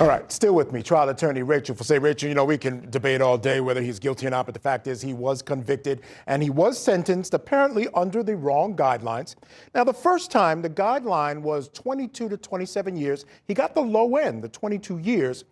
All right, still with me, trial attorney Rachel Fiset. Rachel, we can debate all day whether he's guilty or not, but the fact is he was convicted and he was sentenced apparently under the wrong guidelines. Now, the first time the guideline was 22 to 27 years. He got the low end, the 22 years.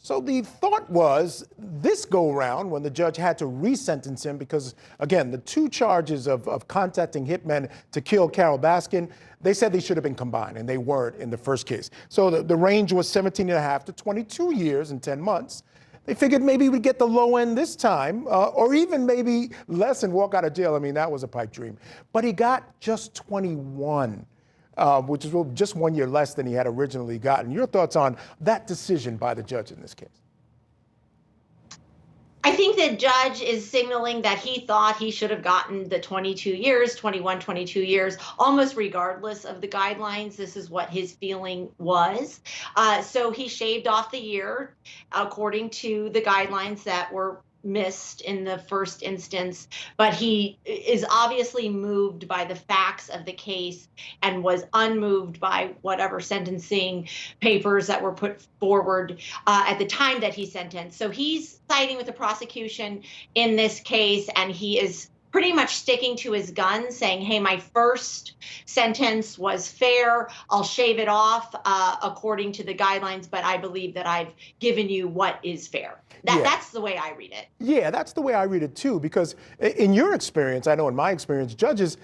So the thought was this go around when the judge had to resentence him because, again, the two charges of contacting hitmen to kill Carol Baskin, they said they should have been combined, and they weren't in the first case. So the range was 17 and a half to 22 years and 10 months. They figured maybe we'd get the low end this time, or even maybe less and walk out of jail. I mean, that was a pipe dream. But he got just 21. Which is just 1 year less than he had originally gotten. Your thoughts on that decision by the judge in this case? I think the judge is signaling that he thought he should have gotten the 22 years, 21, 22 years, almost regardless of the guidelines. This is what his feeling was. So he shaved off the year according to the guidelines that were missed in the first instance, but he is obviously moved by the facts of the case and was unmoved by whatever sentencing papers that were put forward at the time that he sentenced. So he's siding with the prosecution in this case, and he is pretty much sticking to his guns, saying, hey, my first sentence was fair. I'll shave it off according to the guidelines, but I believe that I've given you what is fair. That's the way I read it. Yeah, that's the way I read it, too, because in your experience, I know in my experience, judges,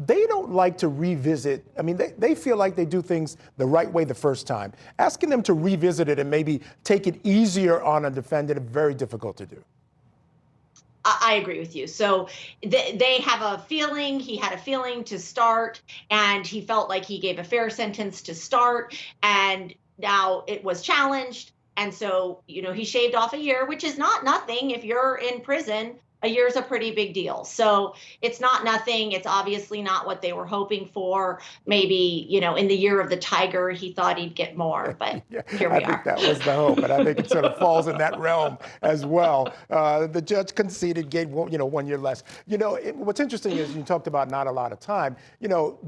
they don't like to revisit. I mean, they feel like they do things the right way the first time. Asking them to revisit it and maybe take it easier on a defendant is very difficult to do. I agree with you. So they have a feeling, he had a feeling to start, and he felt like he gave a fair sentence to start, and now it was challenged. And so, he shaved off a year, which is not nothing. If you're in prison, a year is a pretty big deal. So it's not nothing. It's obviously not what they were hoping for. Maybe, in the year of the tiger, he thought he'd get more, but yeah, here we are. I think that was the hope, and I think it sort of falls in that realm as well. The judge conceded, gave 1 year less. What's interesting is you talked about not a lot of time.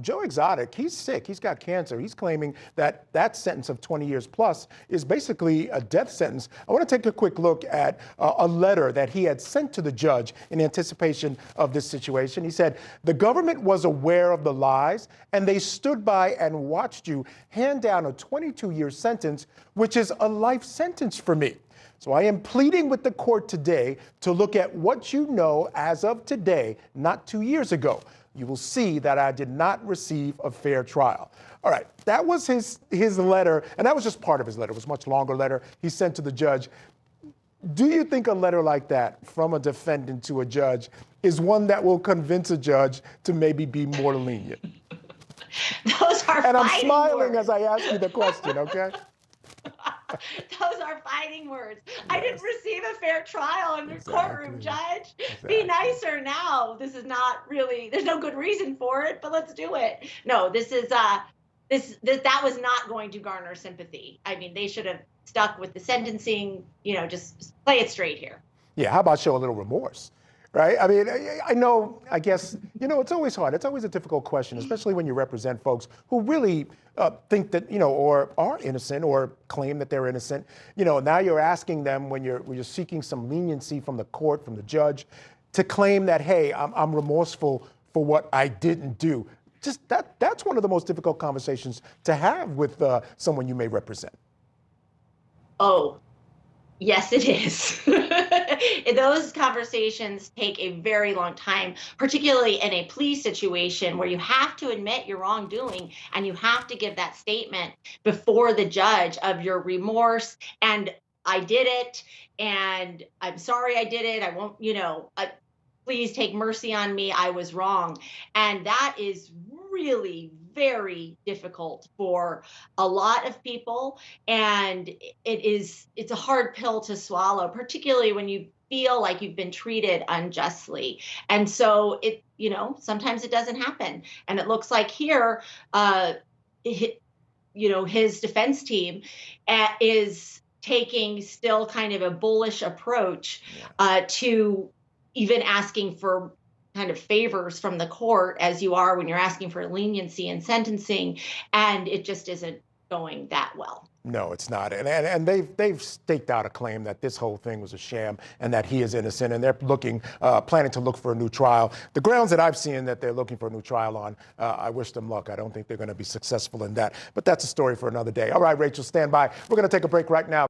Joe Exotic, he's sick. He's got cancer. He's claiming that sentence of 20 years plus is basically a death sentence. I want to take a quick look at a letter that he had sent to the judge in anticipation of this situation. He said, the government was aware of the lies and they stood by and watched you hand down a 22-year sentence, which is a life sentence for me. So I am pleading with the court today to look at what you know as of today, not 2 years ago. You will see that I did not receive a fair trial. All right, that was his letter, and that was just part of his letter. It was a much longer letter he sent to the judge. Do you think a letter like that from a defendant to a judge is one that will convince a judge to maybe be more lenient? Those are and I'm fighting smiling words. as I ask you the question, okay? Those are fighting words. Yes. I didn't receive a fair trial in the courtroom, Judge. Exactly. Be nicer now. This is not really, there's no good reason for it, but let's do it. No, that was not going to garner sympathy. I mean, they should have stuck with the sentencing, just play it straight here. Yeah, how about show a little remorse, right? I mean, I guess, it's always hard. It's always a difficult question, especially when you represent folks who really think that, or are innocent or claim that they're innocent. Now you're asking them when you're seeking some leniency from the court, from the judge, to claim that, hey, I'm remorseful for what I didn't do. Just that's one of the most difficult conversations to have with someone you may represent. Oh, yes, it is. Those conversations take a very long time, particularly in a plea situation where you have to admit your wrongdoing and you have to give that statement before the judge of your remorse and I did it and I'm sorry I did it. I won't, please take mercy on me. I was wrong. And that is really very difficult for a lot of people. And it's a hard pill to swallow, particularly when you feel like you've been treated unjustly. And so sometimes it doesn't happen. And it looks like here, his defense team is taking still kind of a bullish approach to even asking for kind of favors from the court as you are when you're asking for leniency in sentencing, and it just isn't going that well. No, it's not. And they've staked out a claim that this whole thing was a sham and that he is innocent, and they're planning to look for a new trial. The grounds that I've seen that they're looking for a new trial on, I wish them luck. I don't think they're going to be successful in that. But that's a story for another day. All right, Rachel, stand by. We're going to take a break right now.